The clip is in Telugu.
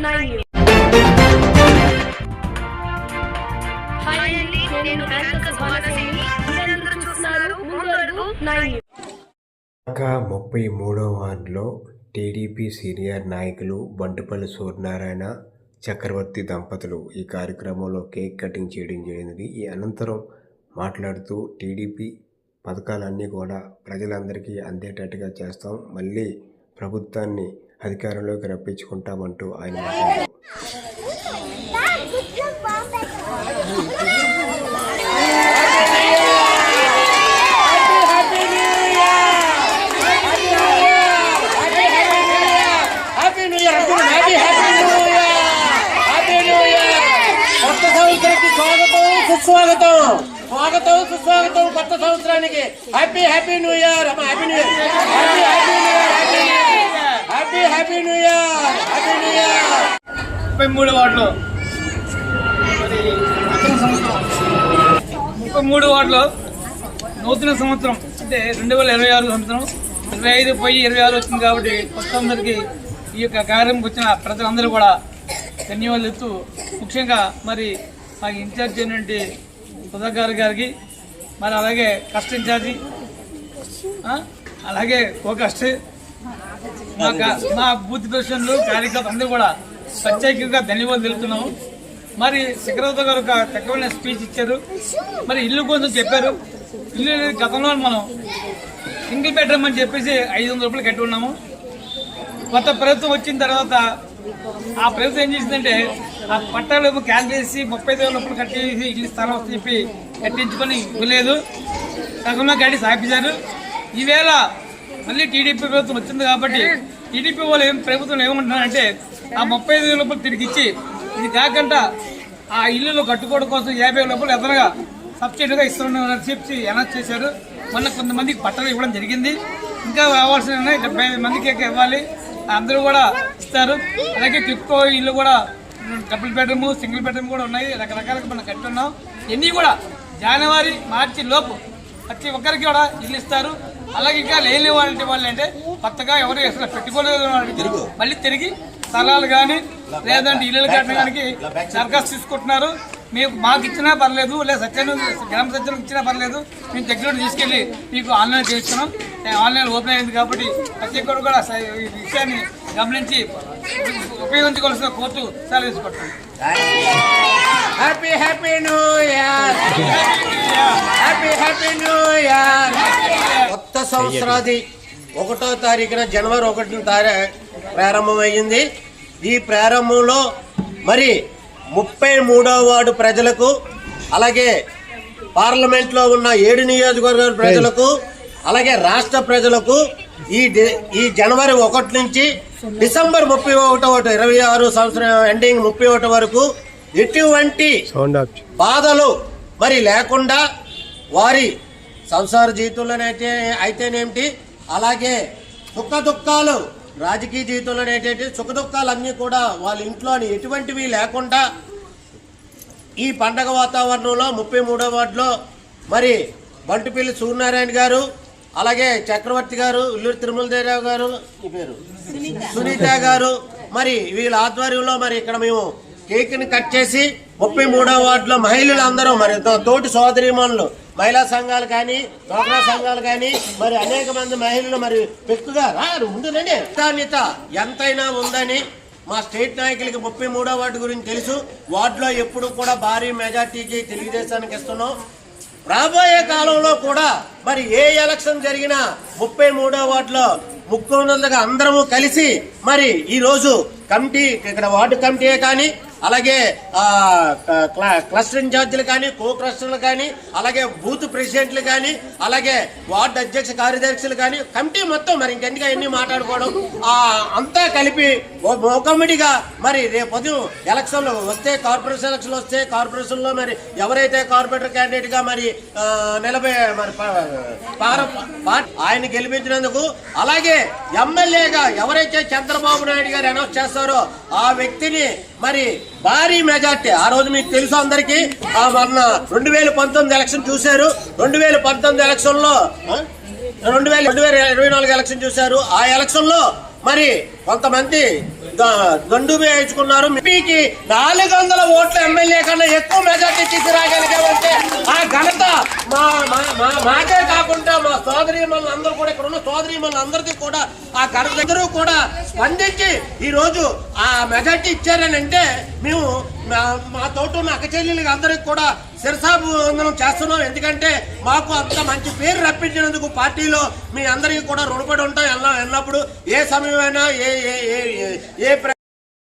9 హాయ్ అండి, నేను యాంకర్ సుభానసేని. మీరందరూ చూస్తున్నారు ముందు అడుగు 9. 33వ వార్డులో టీడీపీ సీనియర్ నాయకులు బంటుపల్లి సూర్యనారాయణ చక్రవర్తి దంపతులు ఈ కార్యక్రమంలో కేక్ కటింగ్ చేయడం జరిగింది. ఈ అనంతరం మాట్లాడుతూ టీడీపీ పథకాలన్నీ కూడా ప్రజలందరికీ అందేటట్టుగా చేస్తాం, మళ్ళీ ప్రభుత్వాన్ని అధికారంలోకి రప్పించుకుంటామంటూ ఆయన మాట్లాడారు. స్వాగతం స్వాగతం సుస్వాగతం కొత్త సంవత్సరానికి. హ్యాపీ హ్యాపీ న్యూ ఇయర్ అమ్మా, happy new year, happy happy new year, happy happy new year, happy new year. 33 వార్డులో 33 వార్డులో నూతన సంవత్సరం అంటే 2026 సంవత్సరం 25 పోయి 26 వచ్చింది కాబట్టి కొత్త అందరికీ ఈ యొక్క కార్యక్రమంకి వచ్చిన ప్రజలందరూ కూడా ధన్యవాదాలు చెప్తూ, ముఖ్యంగా మరి మాకు ఇన్ఛార్జ్ అయినటువంటి సుధాకర్ గారికి, మరి అలాగే కష్ట ఇన్ఛార్జి, అలాగే కోకస్ట్, మా బూత్ ప్రెసిడెంట్లు కార్యకర్తలు అందరూ కూడా ప్రత్యేకంగా ధన్యవాదాలు తెలుపుతున్నాము. మరి శిఖరవత గారు ఒక చక్కమైన స్పీచ్ ఇచ్చారు. మరి ఇల్లు కోసం చెప్పారు. ఇల్లు గతంలో మనం సింగిల్ బెడ్రూమ్ అని చెప్పేసి 500 రూపాయలు కట్టి ఉన్నాము. కొత్త ప్రభుత్వం వచ్చిన తర్వాత ఆ ప్రభుత్వం ఏం చేసిందంటే ఆ పట్టాలు క్యాన్వేసి 35,000 రూపాయలు కట్టేసి ఇల్లు స్థలం వస్తే చెప్పి కట్టించుకొని ఇవ్వలేదు. సగంలో కట్టి సాపించారు. ఈవేళ మళ్ళీ టీడీపీ ప్రభుత్వం వచ్చింది కాబట్టి టీడీపీ వాళ్ళు ప్రభుత్వం ఏమంటున్నారంటే ఆ 35,000 రూపాయలు తిరిగి ఇచ్చి ఇది కాకుండా ఆ ఇల్లులో కట్టుకోవడం కోసం 50,000 రూపాయలు ఎదురుగా సబ్సిడీగా ఇస్తున్నారని చెప్పి అనౌన్స్ చేశారు. మొన్న కొంతమందికి పట్టాలు ఇవ్వడం జరిగింది. ఇంకా రావాల్సిన 75 మందికి ఇవ్వాలి, అందరూ కూడా ఇస్తారు. అలాగే టిప్కో ఇల్లు కూడా డబుల్ బెడ్రూమ్ సింగిల్ బెడ్రూమ్ కూడా ఉన్నాయి, రకరకాలుగా మనం కట్టున్నాం. ఇవన్నీ కూడా జనవరి మార్చి లోపు ప్రతి ఒక్కరికి కూడా ఇల్లు ఇస్తారు. అలాగే ఇంకా లేని వాళ్ళు అంటే కొత్తగా ఎవరు అసలు పెట్టుకోలేదు వాళ్ళకి మళ్ళీ తిరిగి స్థలాలు కానీ లేదంటే ఇల్లు కట్టడానికి దరఖాస్తు తీసుకుంటున్నారు. మీకు మాకు ఇచ్చినా పర్లేదు, లేదా గ్రామ సత్యాలకు ఇచ్చినా పర్లేదు, మేము దగ్గర తీసుకెళ్ళి మీకు ఆన్లైన్ చేస్తున్నాం. ఆన్లైన్ ఓపెన్ అయింది కాబట్టి ప్రతి ఒక్కరు కూడా ఈ విషయాన్ని గమనించి ఉపయోగించుకోవాల్సిన కోర్టు సెలవు తీసుకుంటున్నాం. Happy happy new year, happy happy new year. కొత్త సంవత్సరాది 1వ తారీఖున జనవరి 1 ప్రారంభమయ్యింది. ఈ ప్రారంభంలో మరి 33వ వార్డు ప్రజలకు, అలాగే పార్లమెంట్లో ఉన్న 7 నియోజకవర్గాల ప్రజలకు, అలాగే రాష్ట్ర ప్రజలకు ఈ జనవరి 1 నుంచి డిసెంబర్ 31 26 సంవత్సరం ఎండింగ్ 31 వరకు ఎటువంటి బాధలు మరి లేకుండా వారి సంసార జీవితంలోనైతే అయితేనేమిటి, అలాగే సుఖ దుఃఖాలు రాజకీయ జీవితంలోనేంటి సుఖ దుఃఖాలన్నీ కూడా వాళ్ళ ఇంట్లోని ఎటువంటివి లేకుండా ఈ పండగ వాతావరణంలో 33వ వార్డులో మరి బంటుపల్లి సూర్యనారాయణ గారు, అలాగే చక్రవర్తి గారు, ఇల్లూరు తిరుమలదేవరావు గారు, సునీత గారు, మరి వీళ్ళ ఆధ్వర్యంలో మరి ఇక్కడ మేము కేక్ని కట్ చేసి 33వ వార్డులో మహిళలు అందరూ మరి తోటి సోదరీమణులు మహిళా సంఘాలు కానీ డ్వాక్రా సంఘాలు కానీ మరి అనేక మంది మహిళలు మరి పెక్కుగా ముందునండి ప్రాధాన్యత ఎంతైనా ఉందని మా స్టేట్ నాయకులకి 33వ వార్డు గురించి తెలుసు. వార్డులో ఎప్పుడు కూడా భారీ మెజార్టీకి తెలుగుదేశానికి ఇస్తున్నాం. రాబోయే కాలంలో కూడా మరి ఏ ఎలక్షన్ జరిగినా 33వ వార్డులో ముఖ్యమంత్రిగా అందరము కలిసి మరి ఈరోజు కమిటీ ఇక్కడ వార్డు కమిటీ కానీ అలాగే క్లస్టర్ ఇన్ఛార్జీలు కానీ కో క్లస్టర్లు కానీ అలాగే బూత్ ప్రెసిడెంట్లు కానీ అలాగే వార్డు అధ్యక్ష కార్యదర్శులు కానీ కమిటీ మొత్తం మరి ఇంకెందుకు అన్ని మాట్లాడుకోవడం అంతా కలిపి కమిటీగా మరి రేపు ఉదయం ఎలక్షన్లు వస్తే కార్పొరేషన్ ఎలక్షన్లు వస్తే కార్పొరేషన్లో మరి ఎవరైతే కార్పొరేటర్ క్యాండిడేట్ గా మరి నిలబడే మరి ఆయన గెలిపించినందుకు అలాగే ఎమ్మెల్యేగా ఎవరైతే చంద్రబాబు నాయుడు గారు అనౌన్స్ చేస్తారో ఆ వ్యక్తిని మరి భారీ మెజార్టీ ఆ రోజు మీకు తెలుసు అందరికీ మొన్న 2019 ఎలక్షన్ చూశారు. 2019 ఎలక్షన్ లో 2024 ఎలక్షన్ చూశారు. ఆ ఎలక్షన్ లో మరి కొంతమంది దండు వేయించుకున్నారు. ఎంపీకి 400 ఓట్ల ఎమ్మెల్యే కన్నా ఎక్కువ మెజార్టీ తీసుకురాగలిగామంటే ఆ ఘనత మాకే కాకుండా మా సోదరీమణులు అందరూ కూడా, ఇక్కడ ఉన్న సోదరీమణులు అందరికీ కూడా ఆ ఘనత అందరూ కూడా స్పందించి ఈ రోజు ఆ మెజార్టీ ఇచ్చారని అంటే మేము మా తోట ఉన్న అక్కచెల్లెళ్ళకి అందరికి కూడా శిరసాబంధనం చేస్తున్నాం. ఎందుకంటే మాకు అంత మంచి పేరు రప్పించినందుకు పార్టీలో మీ అందరికీ కూడా రుణపడి ఉంటాం. ఎన్నప్పుడు ఏ సమయమైనా ఏ